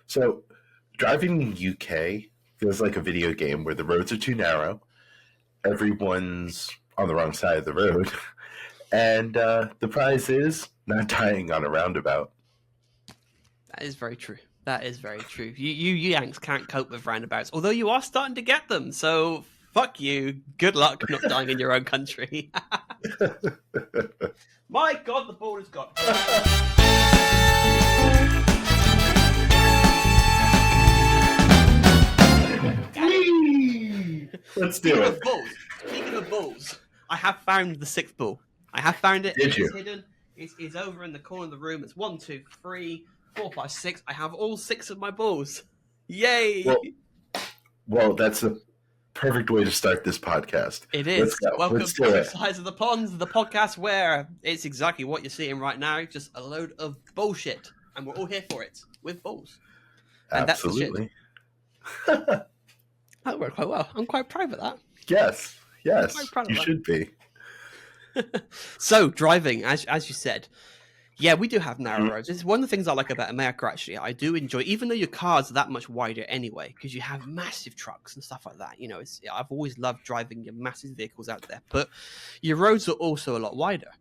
So, driving in the UK feels like a video game where the roads are too narrow, everyone's on the wrong side of the road, and the prize is not dying on a roundabout. That is very true. That is very true. You Yanks can't cope with roundabouts, although you are starting to get them. So fuck you. Good luck not dying in your own country. My God, the ball is gone. Let's do it. Speaking of balls, I have found the sixth ball. I have found it. Did you? It's hidden. It's over in the corner of the room. It's 1, 2, 3, 4, 5, 6. I have all 6 of my balls. Yay! Well, that's the perfect way to start this podcast. It is. Let's go. Welcome Let's to do Both it. Sides of the Ponds, the podcast where it's exactly what you're seeing right now, just a load of bullshit, and we're all here for it with balls. And Absolutely. That worked quite well. I'm quite proud of that. Yes. I'm quite proud of You that. should be. So driving, as you said, yeah, we do have narrow roads. It's one of the things I like about America. Actually, I do enjoy, even though your cars are that much wider anyway, because you have massive trucks and stuff like that. You know, I've always loved driving your massive vehicles out there, but your roads are also a lot wider.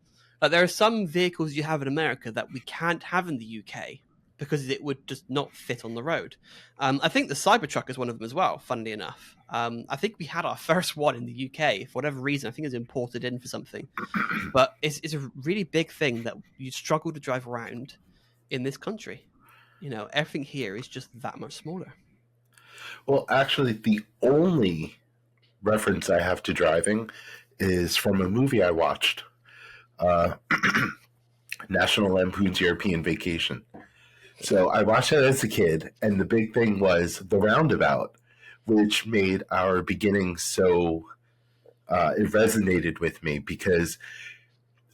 Like there are some vehicles you have in America that we can't have in the UK because it would just not fit on the road. I think the Cybertruck is one of them as well, funnily enough. I think we had our first one in the UK for whatever reason. I think it was imported in for something. But it's a really big thing that you struggle to drive around in this country. You know, everything here is just that much smaller. Well, actually, the only reference I have to driving is from a movie I watched, National Lampoon's European Vacation. So I watched that as a kid, and the big thing was the roundabout, which made our beginning so it resonated with me because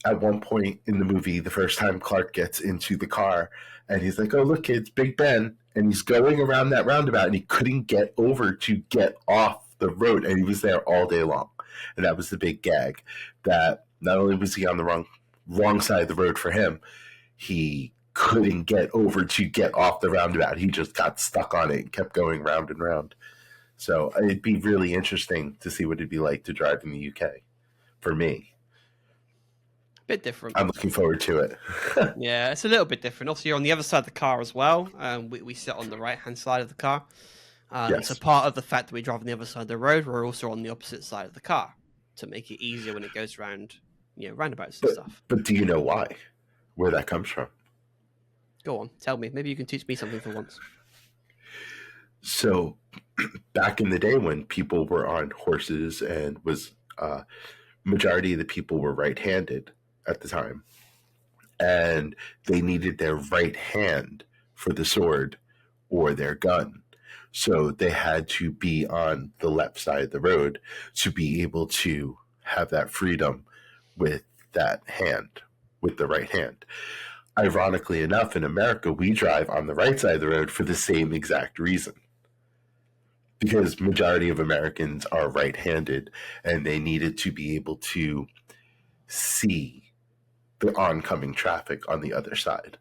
at one point in the movie, the first time Clark gets into the car, and he's like, "Oh, look, it's Big Ben," and he's going around that roundabout, and he couldn't get over to get off the road, and he was there all day long. And that was the big gag, that not only was he on the wrong side of the road for him, he couldn't get over to get off the roundabout. He just got stuck on it and kept going round and round. So it'd be really interesting to see what it'd be like to drive in the UK for me. Bit different. I'm looking forward to it. Yeah, it's a little bit different. Also, you're on the other side of the car as well. We sit on the right-hand side of the car. Yes. So part of the fact that we drive on the other side of the road, we're also on the opposite side of the car to make it easier when it goes around, roundabouts and stuff. But do you know why? Where that comes from? Go on, tell me. Maybe you can teach me something for once. So back in the day when people were on horses and was majority of the people were right-handed at the time, and they needed their right hand for the sword or their gun. So they had to be on the left side of the road to be able to have that freedom with that hand, with the right hand. Ironically enough, in America, we drive on the right side of the road for the same exact reason. Because majority of Americans are right-handed, and they needed to be able to see the oncoming traffic on the other side.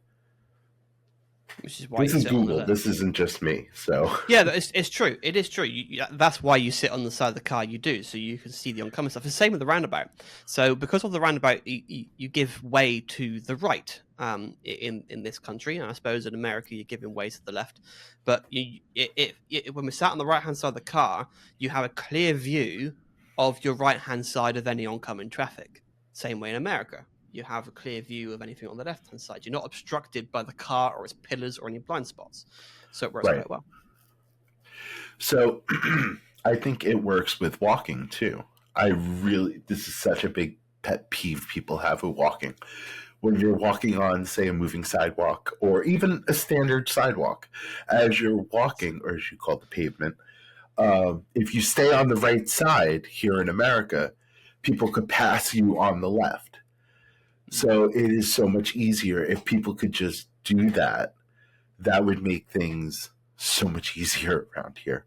Which is why this is Google. This isn't just me. So yeah, it's true. It is true. That's why you sit on the side of the car. You do, so you can see the oncoming stuff. It's the same with the roundabout. So because of the roundabout, you give way to the right. In this country, and I suppose in America, you're giving way to the left. But when we sat on the right hand side of the car, you have a clear view of your right hand side of any oncoming traffic. Same way in America. You have a clear view of anything on the left-hand side. You're not obstructed by the car or its pillars or any blind spots. So it works quite well. So I think it works with walking too. This is such a big pet peeve people have with walking. When you're walking on, say, a moving sidewalk or even a standard sidewalk, as you're walking, or as you call the pavement, if you stay on the right side here in America, people could pass you on the left. So it is so much easier if people could just do that. That would make things so much easier around here.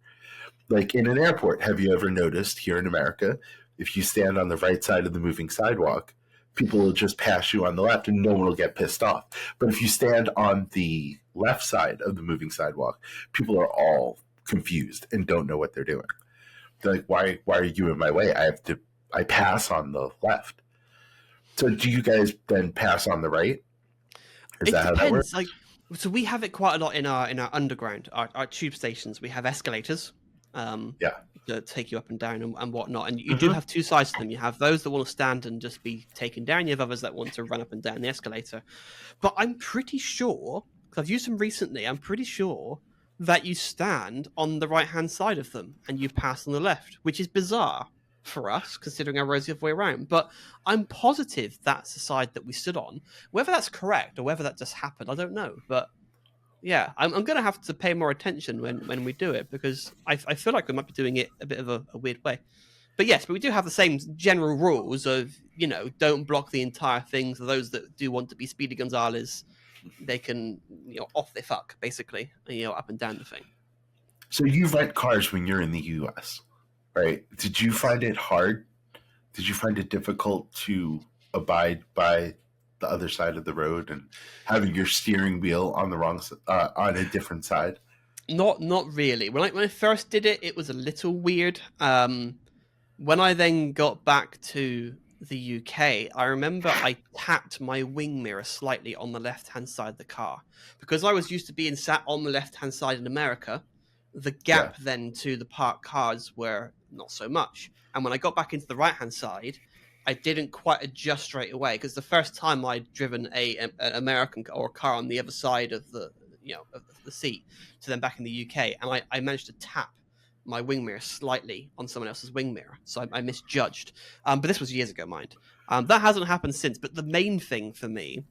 Like in an airport, have you ever noticed here in America, if you stand on the right side of the moving sidewalk, people will just pass you on the left and no one will get pissed off. But if you stand on the left side of the moving sidewalk, people are all confused and don't know what they're doing. They're like, why are you in my way? I pass on the left. So do you guys then pass on the right? Is that how that works? Like, so we have it quite a lot in our underground, our tube stations. We have escalators, Yeah. to take you up and down and whatnot. And you do have two sides to them. You have those that want to stand and just be taken down. You have others that want to run up and down the escalator. But I'm pretty sure, because I've used them recently, I'm pretty sure that you stand on the right-hand side of them and you pass on the left, which is bizarre for us, considering our roads the other way around. But I'm positive that's the side that we stood on. Whether that's correct or whether that just happened, I don't know. But yeah, I'm going to have to pay more attention when we do it, because I feel like we might be doing it a bit of a weird way. But yes, but we do have the same general rules of, don't block the entire thing. So those that do want to be Speedy Gonzales, they can, off they fuck, basically, up and down the thing. So you rent cars when you're in the U.S., right? Did you find it hard? Did you find it difficult to abide by the other side of the road and having your steering wheel on the wrong on a different side? Not really. When I first did it, it was a little weird. When I then got back to the UK, I remember I tapped my wing mirror slightly on the left-hand side of the car, because I was used to being sat on the left-hand side in America. The gap then to the parked cars were not so much. And when I got back into the right-hand side, I didn't quite adjust straight away, because the first time I'd driven an American or a car on the other side of the seat to then back in the UK, and I managed to tap my wing mirror slightly on someone else's wing mirror, so I misjudged. But this was years ago, mind. That hasn't happened since. But the main thing for me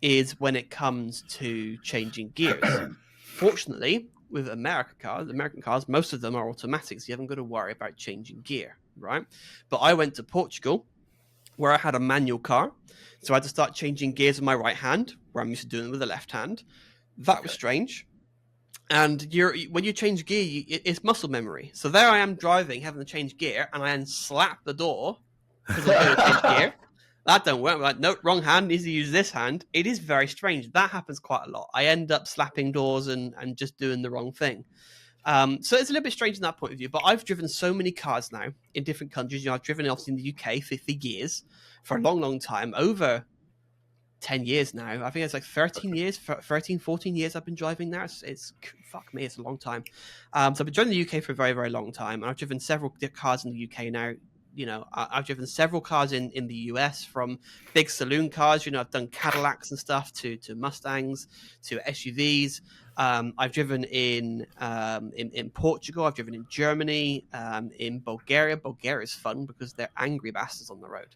is when it comes to changing gears. Fortunately, with American cars, most of them are automatics. So you haven't got to worry about changing gear, right? But I went to Portugal, where I had a manual car, so I had to start changing gears with my right hand, where I'm used to doing it with the left hand. That was strange. And when you change gear, it's muscle memory. So there I am driving, having to change gear, and I then slap the door because I'm going to change gear. That don't work. I'm like, nope, wrong hand. Needs to use this hand. It is very strange. That happens quite a lot. I end up slapping doors and just doing the wrong thing. So it's a little bit strange in that point of view. But I've driven so many cars now in different countries. I've driven obviously in the UK for years, for a long, long time, over 10 years now. I think it's like 13 years, 14 years I've been driving now. It's fuck me, it's a long time. So I've been driving the UK for a very, very long time. And I've driven several cars in the UK now. I've driven several cars in the US, from big saloon cars. I've done Cadillacs and stuff to Mustangs, to SUVs. I've driven in Portugal. I've driven in Germany, in Bulgaria. Bulgaria is fun because they're angry bastards on the road.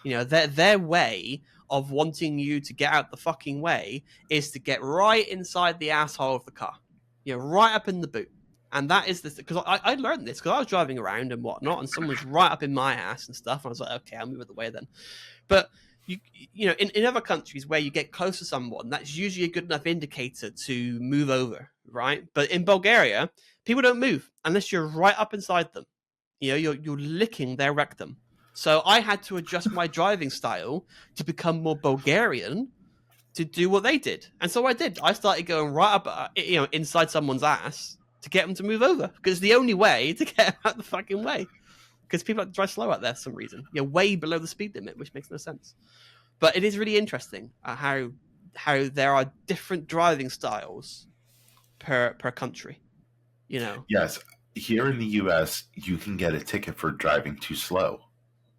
Their way of wanting you to get out the fucking way is to get right inside the asshole of the car, right up in the boot. And that is this, because I learned this because I was driving around and whatnot, and someone was right up in my ass and stuff. And I was like, okay, I'll move out of the way then. But in other countries where you get close to someone, that's usually a good enough indicator to move over, right? But in Bulgaria, people don't move unless you're right up inside them. You're licking their rectum. So I had to adjust my driving style to become more Bulgarian to do what they did. And so I did. I started going right up, inside someone's ass to get them to move over, because it's the only way to get them out the fucking way. Because people like to drive slow out there for some reason. Way below the speed limit, which makes no sense. But it is really interesting how there are different driving styles per country. Yes. Here in the U.S., you can get a ticket for driving too slow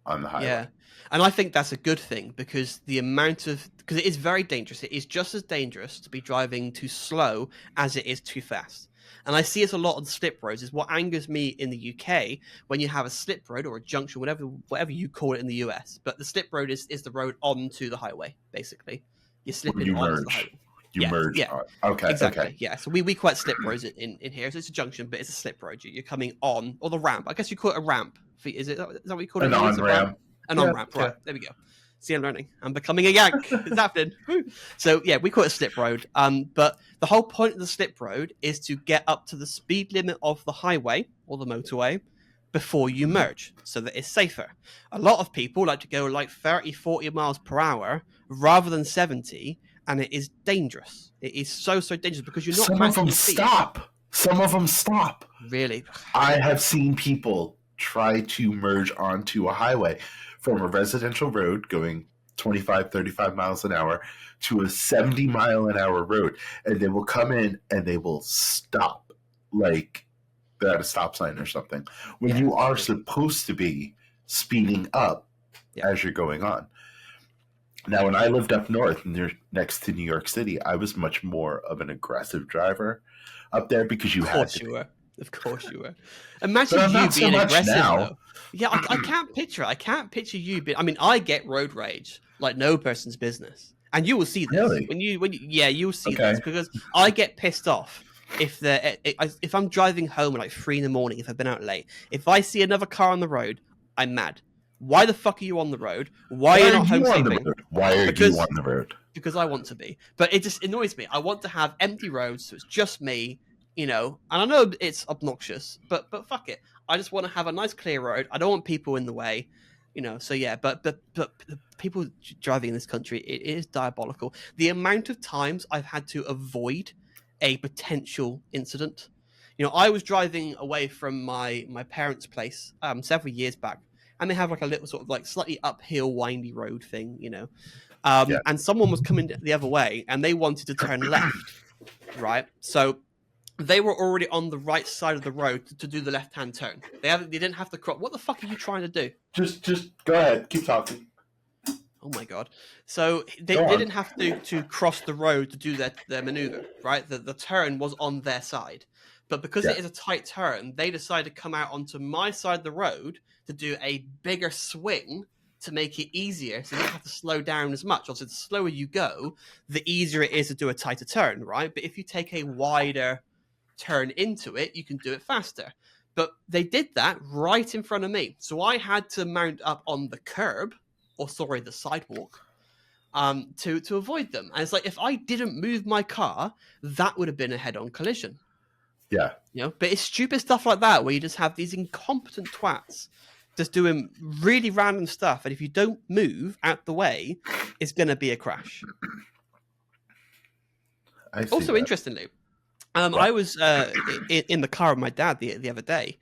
on the highway. Yeah. And I think that's a good thing, because because it is very dangerous. It is just as dangerous to be driving too slow as it is too fast. And I see it a lot on slip roads. Is what angers me in the UK when you have a slip road or a junction, whatever you call it in the US. But the slip road is the road onto the highway, basically. You're slipping onto the highway. You merge. Yeah. Okay. Exactly. Okay. Yeah. So we call it slip roads in here. So it's a junction, but it's a slip road. You're coming on, or the ramp. I guess you call it a ramp. Is that what you call it? An on-ramp. An on-ramp, right. There we go. See, I'm learning. I'm becoming a Yank. It's happening. So, yeah, we call it a slip road. But the whole point of the slip road is to get up to the speed limit of the highway or the motorway before you merge, so that it's safer. A lot of people like to go like 30, 40 miles per hour rather than 70, and it is dangerous. It is so dangerous because you're not Some of matching them your speed. stop. Some of them stop. Really? I have seen people try to merge onto a highway from a residential road going 25, 35 miles an hour to a 70-mile-an-hour road, and they will come in and they will stop like they're at a stop sign or something when you are supposed to be speeding up as you're going on. Now, when I lived up north next to New York City, I was much more of an aggressive driver up there because you had to. Of course you were. Imagine you being aggressive, though. Yeah, I can't picture it. I can't picture you being... I mean, I get road rage like no person's business. And you will see this. Really? You will see this because I get pissed off if I'm driving home at like 3 a.m, if I've been out late. If I see another car on the road, I'm mad. Why the fuck are you on the road? Why are you not home sleeping? Why are you on the road? Because I want to be. But it just annoys me. I want to have empty roads, so it's just me, you know. And I know it's obnoxious, but fuck it. I just want to have a nice clear road. I don't want people in the way, you know. So yeah, but the people driving in this country, it is diabolical. The amount of times I've had to avoid a potential incident. You know, I was driving away from my parents' place several years back. And they have like a little sort of like slightly uphill, windy road thing, you know. And someone was coming the other way and they wanted to turn left, right? So they were already on the right side of the road to do the left-hand turn. They didn't have to cross. What the fuck are you trying to do? Just go ahead. Keep talking. Oh my God. So they didn't have to cross the road to do their maneuver, right? The turn was on their side. But because it is a tight turn, they decided to come out onto my side of the road to do a bigger swing to make it easier, so you don't have to slow down as much. Also, the slower you go, the easier it is to do a tighter turn, right? But if you take a wider turn into it, you can do it faster. But they did that right in front of me. So I had to mount up on the curb, the sidewalk, to avoid them. And it's like, if I didn't move my car, that would have been a head-on collision. Yeah. You know, but it's stupid stuff like that where you just have these incompetent twats just doing really random stuff, and if you don't move out the way, it's going to be a crash. Also, interestingly, I was in the car with my dad the other day,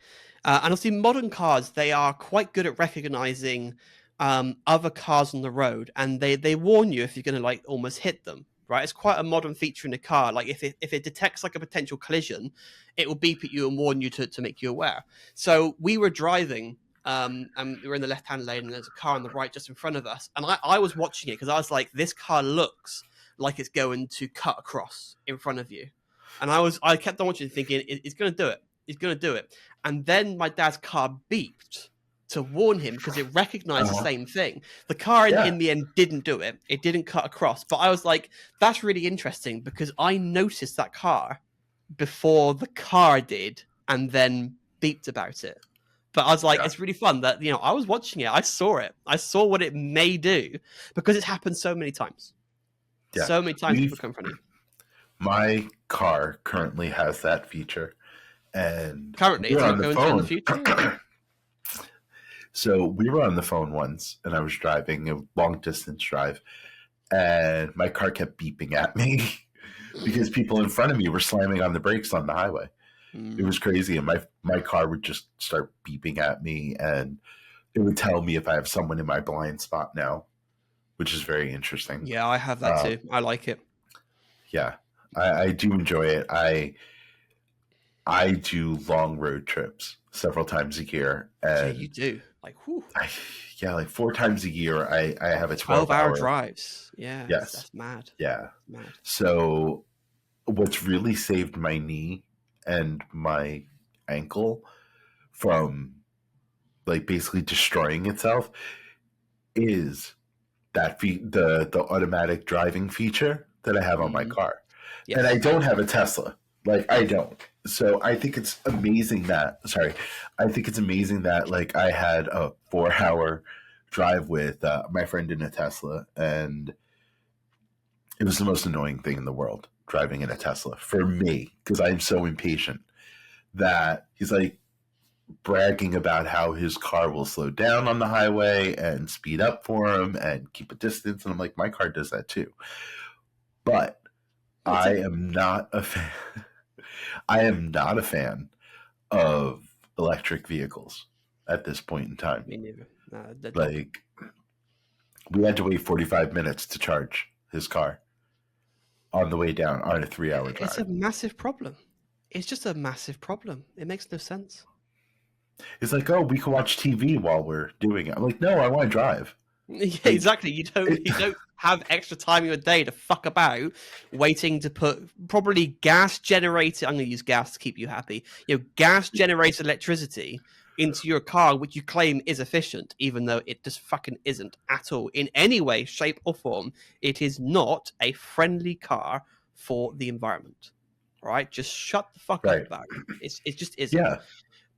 and I see modern cars, they are quite good at recognizing other cars on the road, and they warn you if you're going to like almost hit them. Right, it's quite a modern feature in the car. Like if it detects like a potential collision, it will beep at you and warn you to make you aware. So we were driving, and we were in the left-hand lane, and there's a car on the right just in front of us. And I was watching it because I was like, this car looks like it's going to cut across in front of you. And I kept on watching, thinking, it's going to do it. It's going to do it. And then my dad's car beeped to warn him because it recognized the same thing. The car in the end didn't do it. It didn't cut across. But I was like, that's really interesting because I noticed that car before the car did and then beeped about it. But I was like, it's really fun that, you know, I was watching it. I saw it. I saw what it may do because it's happened so many times. Yeah. So many times people come in front of you. My car currently has that feature. And currently, it's not going to in the future. So we were on the phone once, and I was driving a long-distance drive, and my car kept beeping at me because people in front of me were slamming on the brakes on the highway. It was crazy, and my car would just start beeping at me, and it would tell me if I have someone in my blind spot now, which is very interesting. Yeah, I have that too. I like it. Yeah, I do enjoy it. I do long road trips several times a year. And yeah, you do. Like, whew. Like 4 times a year, I have a 12-hour drives. Yeah. Yes. That's mad. Yeah. Mad. So what's really saved my knee and my ankle from like basically destroying itself is that the automatic driving feature that I have on my car. Yes. And I don't have a Tesla. Like, I don't. So I think it's amazing that like I had a 4-hour drive with my friend in a Tesla, and it was the most annoying thing in the world, driving in a Tesla for me, because I'm so impatient that he's like bragging about how his car will slow down on the highway and speed up for him and keep a distance. And I'm like, my car does that too. But It's I am not a fan. I am not a fan of electric vehicles at this point in time. me neither. They're dog. Like, we had to wait 45 minutes to charge his car on the way down on a 3-hour drive. It's a massive problem. It's just a massive problem. It makes no sense. It's like, oh, we can watch TV while we're doing it. I'm like, no, I want to drive. Yeah, exactly. You don't have extra time in your day to fuck about waiting to put probably gas generated. I'm going to use gas to keep you happy. Gas generated electricity into your car, which you claim is efficient, even though it just fucking isn't at all in any way, shape, or form. It is not a friendly car for the environment. All right, just shut the fuck up about it. It just isn't. Yeah.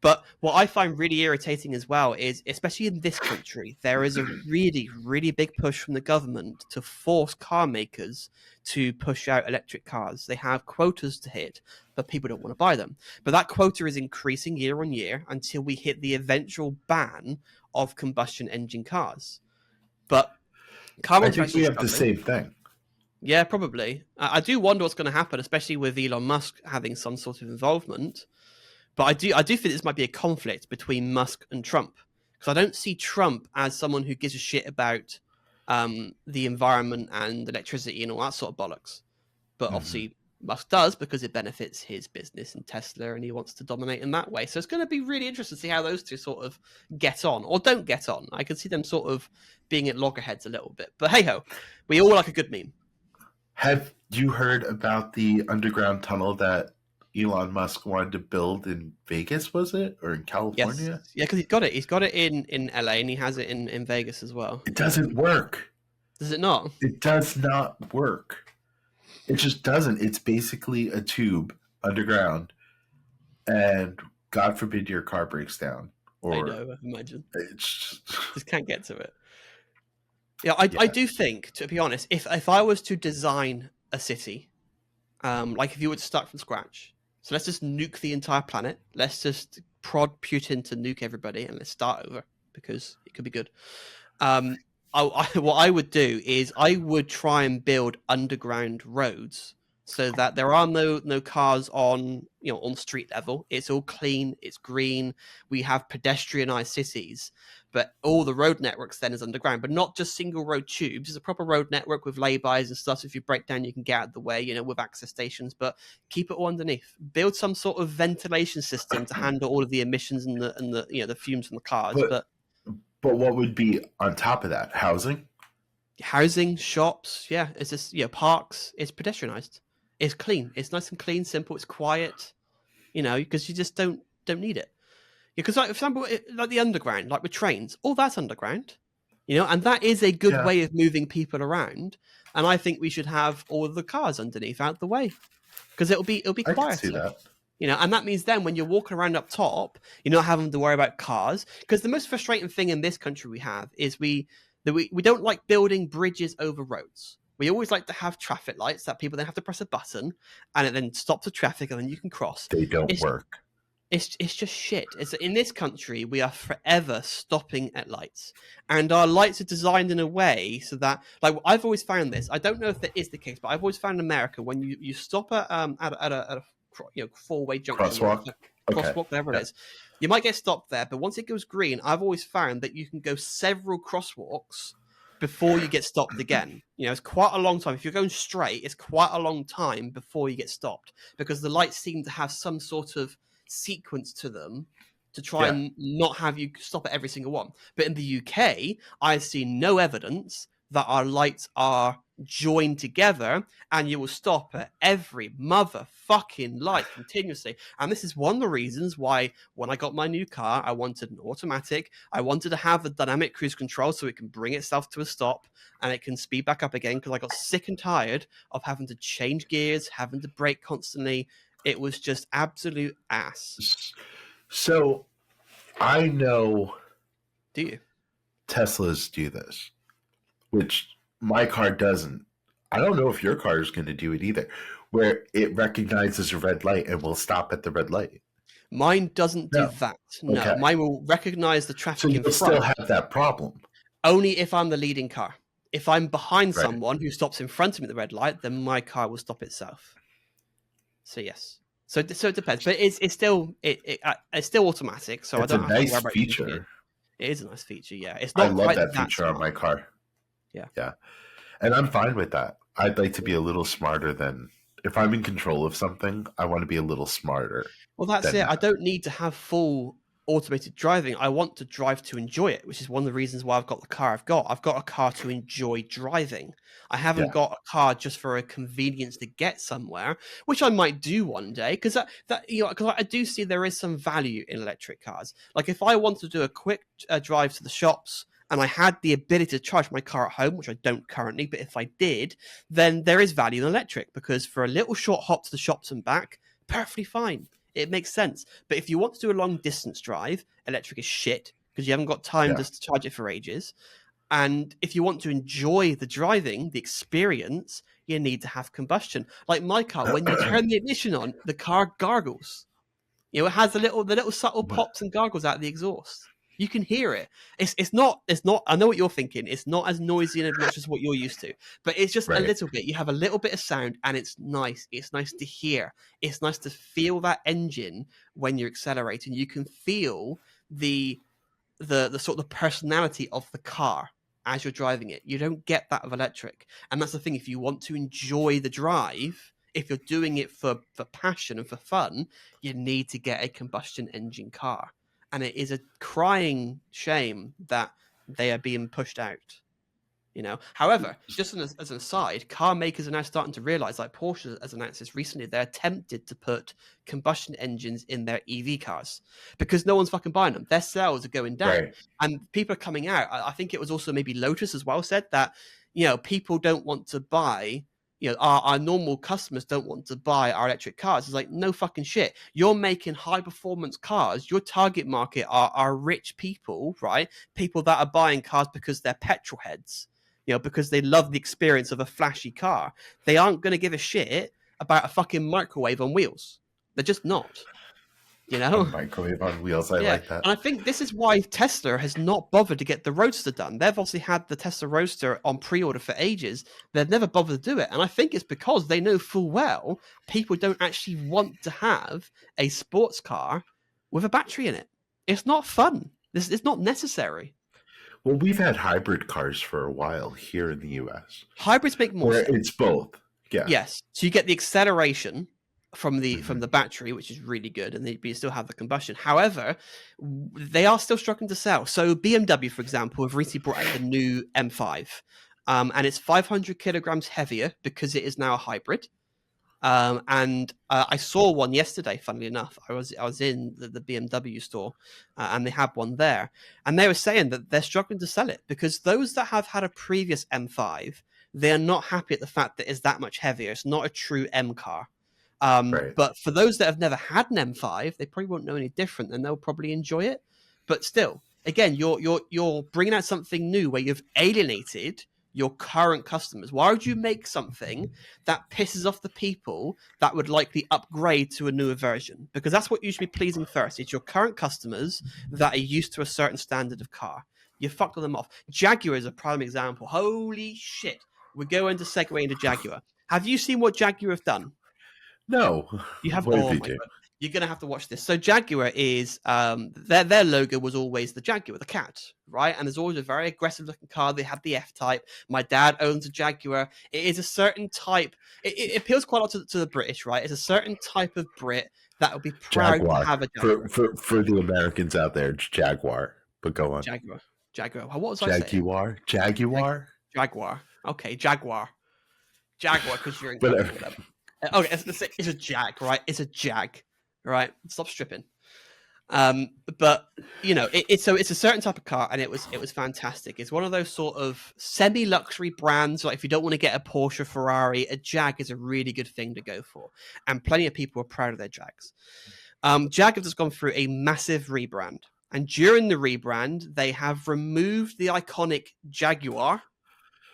But what I find really irritating as well is, especially in this country, there is a really, really big push from the government to force car makers to push out electric cars. They have quotas to hit, but people don't want to buy them. But that quota is increasing year on year until we hit the eventual ban of combustion engine cars. But car I think we have the same thing. Yeah, probably. I do wonder what's going to happen, especially with Elon Musk having some sort of involvement. But I do think this might be a conflict between Musk and Trump, because I don't see Trump as someone who gives a shit about the environment and electricity and all that sort of bollocks. But obviously Musk does, because it benefits his business and Tesla, and he wants to dominate in that way. So it's going to be really interesting to see how those two sort of get on or don't get on. I can see them sort of being at loggerheads a little bit. But hey-ho, we all like a good meme. Have you heard about the underground tunnel that Elon Musk wanted to build in Vegas, was it? Or in California? Yes. Yeah, because he's got it. He's got it in LA, and he has it in Vegas as well. It doesn't work. Does it not? It does not work. It just doesn't. It's basically a tube underground, and God forbid your car breaks down. Or I know, I imagine. It's just can't get to it. Yeah, I do think, to be honest, if I was to design a city, like if you were to start from scratch, so let's just nuke the entire planet. Let's just prod Putin to nuke everybody, and let's start over, because it could be good. What I would do is I would try and build underground roads so that there are no cars on street level. It's all clean, it's green. We have pedestrianized cities, but all the road networks then is underground, but not just single road tubes. It's a proper road network with laybys and stuff. So if you break down, you can get out of the way, with access stations, but keep it all underneath. Build some sort of ventilation system to handle all of the emissions and the fumes from the cars. But what would be on top of that? Housing, shops, yeah. It's just parks. It's pedestrianized. It's clean. It's nice and clean, simple. It's quiet, because you just don't need it. Because, like, for example, like the underground, like with trains, all that's underground, and that is a good way of moving people around. And I think we should have all of the cars underneath out the way, because it'll be quieter. I can see that. And that means then when you're walking around up top, you're not having to worry about cars. Because the most frustrating thing in this country we have is we don't like building bridges over roads. We always like to have traffic lights that people then have to press a button and it then stops the traffic and then you can cross. They don't work. It's just shit. In this country, we are forever stopping at lights. And our lights are designed in a way so that, like, I've always found this. I don't know if that is the case, but I've always found in America, when you stop at a four-way junction, crosswalk, whatever it is, you might get stopped there. But once it goes green, I've always found that you can go several crosswalks before you get stopped again. It's quite a long time. If you're going straight, it's quite a long time before you get stopped, because the lights seem to have some sort of sequence to them to try and not have you stop at every single one. But in the UK, I see no evidence that our lights are joined together and you will stop at every motherfucking light continuously. And this is one of the reasons why when I got my new car, I wanted an automatic. I wanted to have a dynamic cruise control so it can bring itself to a stop and it can speed back up again, because I got sick and tired of having to change gears, having to brake constantly. It was just absolute ass. So I know Do you? Teslas do this, which my car doesn't. I don't know if your car is going to do it either, where it recognizes a red light and will stop at the red light. Mine doesn't do that. No, okay. Mine will recognize the traffic in front. So you'll still have that problem. Only if I'm the leading car. If I'm behind Right. someone who stops in front of me at the red light, then my car will stop itself. So yes. So it depends, but it's still automatic, so I It's a don't have to worry nice about changing it. feature. It is a nice feature, yeah. It's I not love quite that that feature on smart. my car. Yeah. Yeah. And I'm fine with that. I'd like to be a little smarter than if I'm in control of something, I want to be a little smarter Well, that's than it. I that. don't need to have full automated driving. I want to drive to enjoy it, which is one of the reasons why I've got the car I've got. I've got a car to enjoy driving. I haven't Yeah. got a car just for a convenience to get somewhere, which I might do one day because because I do see there is some value in electric cars. Like if I want to do a quick drive to the shops and I had the ability to charge my car at home, which I don't currently, but if I did, then there is value in electric because for a little short hop to the shops and back, perfectly fine. It makes sense. But if you want to do a long distance drive, electric is shit because you haven't got time Yeah. to charge it for ages. And if you want to enjoy the driving, the experience, you need to have combustion. Like my car, when you turn the ignition on, the car gargles. It has the little subtle But pops and gargles out of the exhaust. You can hear it. It's not. I know what you're thinking. It's not as noisy and obnoxious as what you're used to, but it's just a right. little bit. You have a little bit of sound, and it's nice. It's nice to hear. It's nice to feel that engine when you're accelerating. You can feel the the sort of the personality of the car as you're driving it. You don't get that of electric, and that's the thing. If you want to enjoy the drive, if you're doing it for passion and for fun, you need to get a combustion engine car. And it is a crying shame that they are being pushed out. However, just as an aside, car makers are now starting to realize, like Porsche has announced this recently, they're tempted to put combustion engines in their EV cars because no one's fucking buying them. Their sales are going down, Right. and people are coming out. I think it was also maybe Lotus as well said that people don't want to buy. Our normal customers don't want to buy our electric cars. It's like, no fucking shit. You're making high performance cars. Your target market are rich people, right? People that are buying cars because they're petrol heads. Because they love the experience of a flashy car. They aren't going to give a shit about a fucking microwave on wheels. They're just not. A microwave on wheels. I Yeah, like that. and I think this is why Tesla has not bothered to get the Roadster done. They've obviously had the Tesla Roadster on pre-order for ages. They've never bothered to do it, and I think it's because they know full well people don't actually want to have a sports car with a battery in it. It's not fun. It's not necessary. Well, we've had hybrid cars for a while here in the US Hybrids make more where sense. it's both. Yeah. Yes, so you get the acceleration from the Mhm. battery, which is really good, and you still have the combustion. However, they are still struggling to sell. So BMW, for example, have recently brought out the new M5, and it's 500 kilograms heavier because it is now a hybrid. And I saw one yesterday. Funnily enough, I was in the BMW store, and they had one there, and they were saying that they're struggling to sell it because those that have had a previous M5, they are not happy at the fact that it's that much heavier. It's not a true M car. Right. But for those that have never had an M5, they probably won't know any different, and they'll probably enjoy it. But still, again, you're bringing out something new where you've alienated your current customers. Why would you make something that pisses off the people that would likely upgrade to a newer version? Because that's what you should be pleasing first. It's your current customers that are used to a certain standard of car. You fucked them off. Jaguar is a prime example. Holy shit. We're going to segue into Jaguar. Have you seen what Jaguar have done? No. You have, What did oh they my do? god, you're gonna have to watch this. So Jaguar is their logo was always the Jaguar, the cat, right? And there's always a very aggressive looking car. They had the F type. My dad owns a Jaguar. It is a certain type. It appeals quite a lot to the British, right? It's a certain type of Brit that would be proud to Jaguar. have a For, Jaguar. for for the Americans out there, it's Jaguar. But go on. Jaguar, Jaguar. What was I saying? Jaguar? Jaguar? Jaguar. Okay, Jaguar. Jaguar, because you're Whatever. incredible. Whatever. Okay, it's a Jag, right? It's a Jag, right? Stop stripping. But so it's a certain type of car, and it was fantastic. It's one of those sort of semi-luxury brands. Like if you don't want to get a Porsche, Ferrari, a Jag is a really good thing to go for, and plenty of people are proud of their Jags. Jag have just gone through a massive rebrand, and during the rebrand, they have removed the iconic Jaguar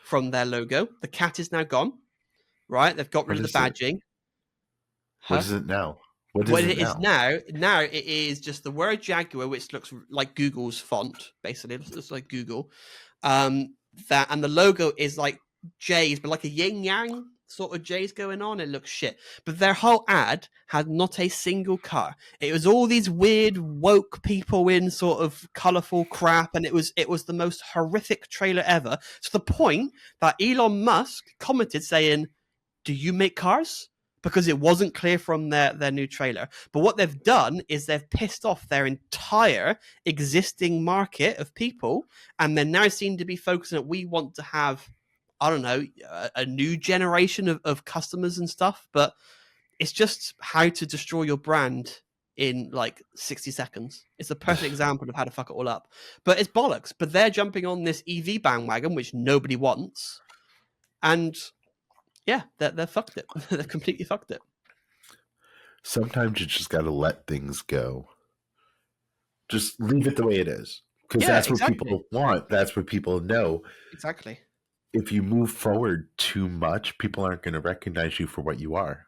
from their logo. The cat is now gone. Right, they've got rid What of the is it? badging. What Huh? is it now? What What is it it is now? now it is just the word Jaguar, which looks like Google's font, basically. It looks like Google. that, and the logo is like J's, but like a yin yang sort of J's going on. It looks shit. But their whole ad had not a single car. It was all these weird woke people in sort of colorful crap, and it was the most horrific trailer ever. To the point that Elon Musk commented saying, "Do you make cars?" Because it wasn't clear from their new trailer. But what they've done is they've pissed off their entire existing market of people, and they now seem to be focusing on, we want to have, I don't know, a new generation of customers and stuff. But it's just how to destroy your brand in like 60 seconds. It's a perfect example of how to fuck it all up. But it's bollocks. But they're jumping on this EV bandwagon, which nobody wants. And yeah, they're fucked it. They're completely fucked it. Sometimes you just got to let things go. Just leave it the way it is. Because Yeah, that's what exactly. people want. That's what people know. Exactly. If you move forward too much, people aren't going to recognize you for what you are.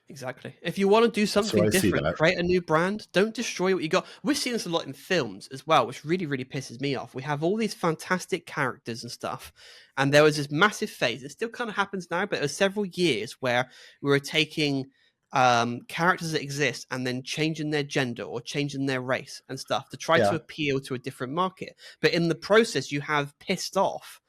Exactly. If you want to do something I see different, that. create a new brand, don't destroy what you got. We're seeing this a lot in films as well, which really, really pisses me off. We have all these fantastic characters and stuff, and there was this massive phase. It still kind of happens now, but it was several years where we were taking characters that exist and then changing their gender or changing their race and stuff to try to appeal to a different market. But in the process, you have pissed off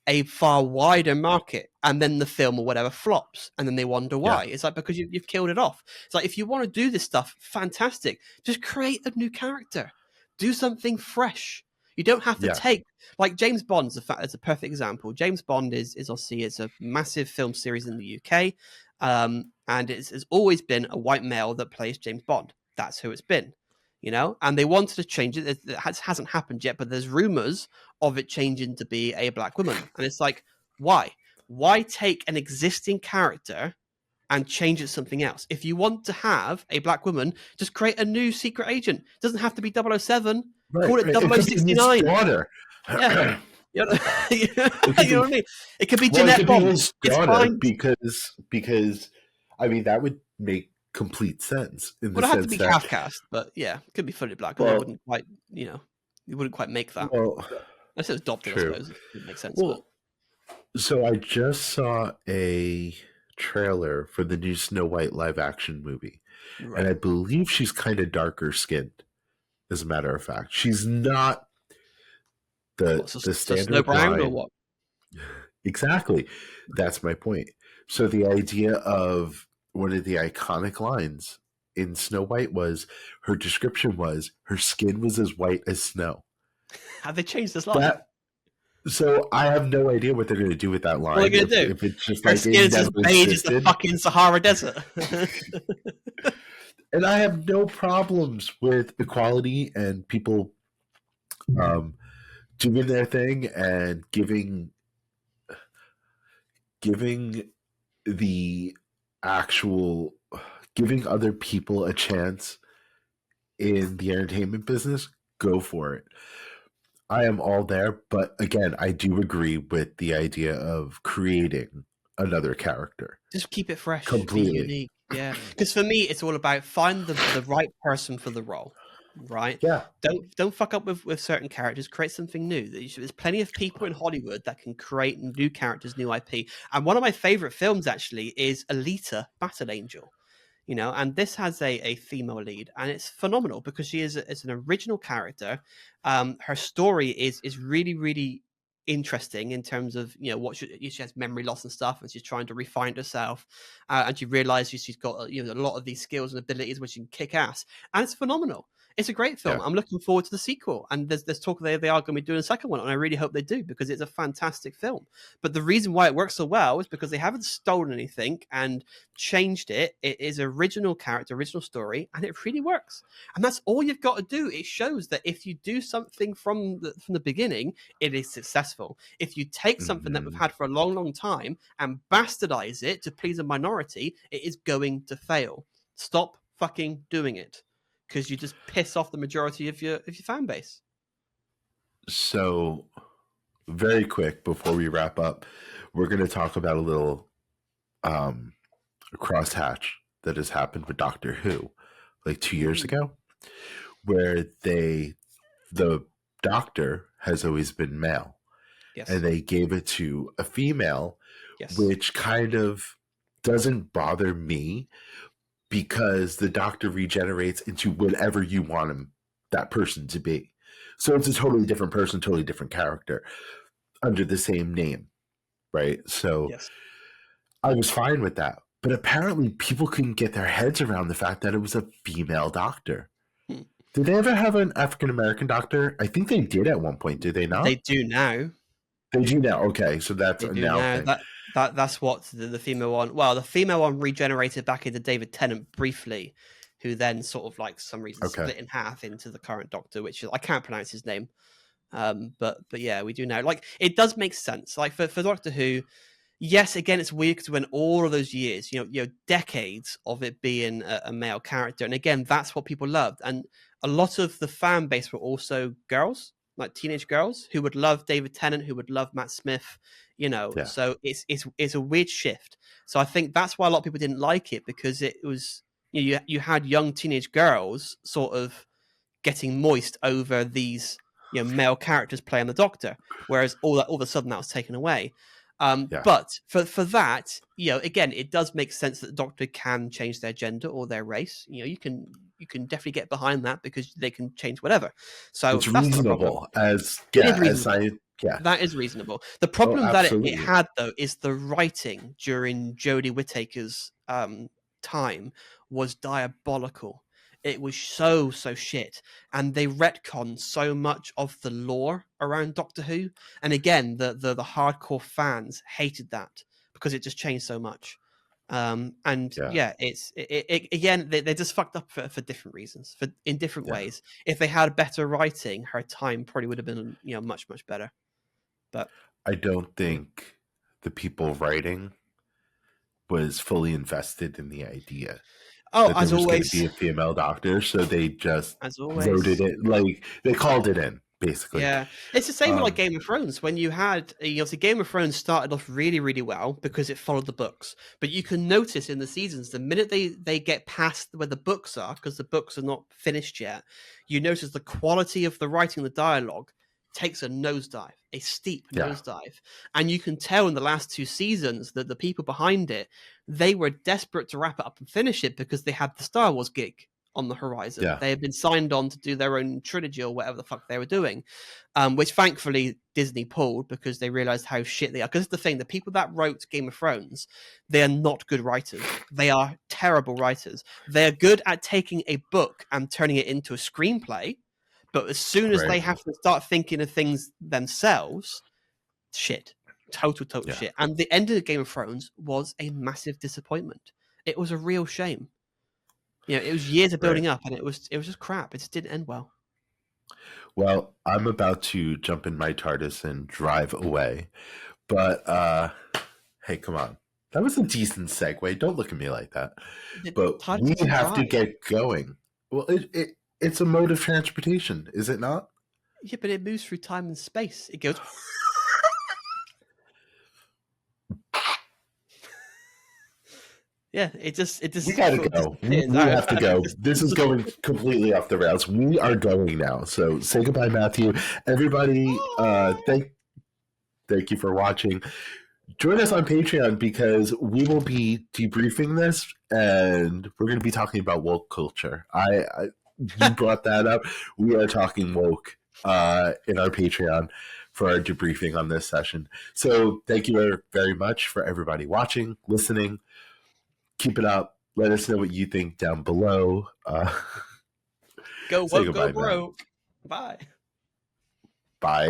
a far wider market, and then the film or whatever flops, and then they wonder why. It's like, because you've killed it off. It's like, if you want to do this stuff, fantastic, just create a new character, do something fresh. You don't have to take, like, James Bond is a perfect example. James Bond is obviously, it's a massive film series in the UK, and it's always been a white male that plays James Bond. That's who it's been. You know, and they wanted to change it. It hasn't happened yet, but there's rumors of it changing to be a black woman. And it's like, why? Why take an existing character and change it to something else? If you want to have a black woman, just create a new secret agent. It doesn't have to be 007. Right. Call it It could be his 0069. daughter. Yeah. You know what I mean? It could be Well, Jeanette it could be Bond. his It's daughter fine. because I mean that would make complete sense in the Well, it had to sense be that half cast, but yeah, it could be fully black. Well, I wouldn't quite, you wouldn't quite make that. Well, Unless it was adopted, true. I suppose. It would make sense. Well, so I just saw a trailer for the new Snow White live action movie. Right. And I believe she's kind of darker skinned, as a matter of fact. She's not the standard Snow Brown or what? Exactly. That's my point. So the idea of one of the iconic lines in Snow White was, her description was, her skin was as white as snow. Have they changed this line? So I have no idea what they're going to do with that line. What are they going to do? If it's just her like skin is as beige as the fucking Sahara Desert. And I have no problems with equality and people doing their thing and giving giving other people a chance in the entertainment business. Go for it. I am all there, but again, I do agree with the idea of creating another character. Just keep it fresh, completely be unique. Yeah, because for me, it's all about find the right person for the role. Right? Yeah. Don't fuck up with certain characters. Create something new. There's plenty of people in Hollywood that can create new characters, new IP. And one of my favorite films actually is Alita: Battle Angel. You know, and this has a female lead, and it's phenomenal because she is an original character. Her story is really, really interesting in terms of, you know, what she has memory loss and stuff, and she's trying to refine herself, and she realizes she's got, you know, a lot of these skills and abilities which she can kick ass, and it's phenomenal. It's a great film. I'm looking forward to the sequel, and there's talk they are going to be doing a second one, and I really hope they do because it's a fantastic film. But the reason why it works so well is because they haven't stolen anything and changed it. It is original character, original story, and it really works. And that's all you've got to do. It shows that if you do something from the beginning, it is successful. If you take something that we've had for a long, long time and bastardize it to please a minority, it is going to fail. Stop fucking doing it, because you just piss off the majority of your fan base. So, very quick before we wrap up, we're going to talk about a little crosshatch that has happened with Doctor Who, like 2 years ago, where the Doctor has always been male, Yes. and they gave it to a female, Yes. which kind of doesn't bother me because the Doctor regenerates into whatever you want that person to be. So it's a totally different person, totally different character under the same name, right? So Yes. I was fine with that. But apparently people couldn't get their heads around the fact that it was a female Doctor. Hmm. Did they ever have an African American Doctor? I think they did at one point. Did they not? They do now. They do now. Okay, so that's They a do now now. thing. That's what the female one. Well, the female one regenerated back into David Tennant briefly, who then sort of like some reason Okay. split in half into the current Doctor, which is I can't pronounce his name. But yeah, we do now. Like it does make sense. Like for Doctor Who, yes, again, it's weird because when all of those years, decades of it being a male character, and again, that's what people loved, and a lot of the fan base were also girls, like teenage girls who would love David Tennant, who would love Matt Smith, Yeah. So it's a weird shift. So I think that's why a lot of people didn't like it because it was you had young teenage girls sort of getting moist over these male characters playing the Doctor, whereas all of a sudden that was taken away. Yeah. But for that, again, it does make sense that the Doctor can change their gender or their race. You can definitely get behind that because they can change whatever. So It's that's not a problem. reasonable as It is as reasonable. yeah. That is reasonable. The problem that it absolutely. had, though, is the writing during Jodie Whittaker's time was diabolical. It was so shit, and they retconned so much of the lore around Doctor Who. And again, the hardcore fans hated that because it just changed so much. And Yeah. it's again they just fucked up for different reasons, in different Yeah. ways. If they had better writing, her time probably would have been much better. But I don't think the people writing was fully invested in the idea oh, that there as was going to always, be a female Doctor, so they just as wrote always, it in, like they called it in, basically. yeah, it's the same with like Game of Thrones. When you had, obviously, Game of Thrones started off really, really well because it followed the books. But you can notice in the seasons, the minute they get past where the books are, because the books are not finished yet, you notice the quality of the writing, the dialogue takes a nosedive, a steep nosedive. And you can tell in the last two seasons that the people behind it, they were desperate to wrap it up and finish it because they had the Star Wars gig on the horizon. Yeah. They had been signed on to do their own trilogy or whatever the fuck they were doing, which thankfully Disney pulled because they realized how shit they are. Because the thing, the people that wrote Game of Thrones, they are not good writers. They are terrible writers. They are good at taking a book and turning it into a screenplay, but as soon as they have to start thinking of things themselves, shit. Total shit. And the end of Game of Thrones was a massive disappointment. It was a real shame. It was years of building up, and it was just crap. It just didn't end well. Well, I'm about to jump in my TARDIS and drive away, but hey, come on. That was a decent segue. Don't look at me like that. But we have to get going. Well, it's a mode of transportation, is it not? Yeah, but it moves through time and space. It goes. Yeah, it just. We gotta go. We have to go. This is going completely off the rails. We are going now. So say goodbye, Matthew. Everybody, thank you for watching. Join us on Patreon because we will be debriefing this, and we're going to be talking about woke culture. You brought that up. We are talking woke in our Patreon for our debriefing on this session. So thank you very much for everybody watching, listening. Keep it up. Let us know what you think down below. Go woke, go broke. Bye. Bye.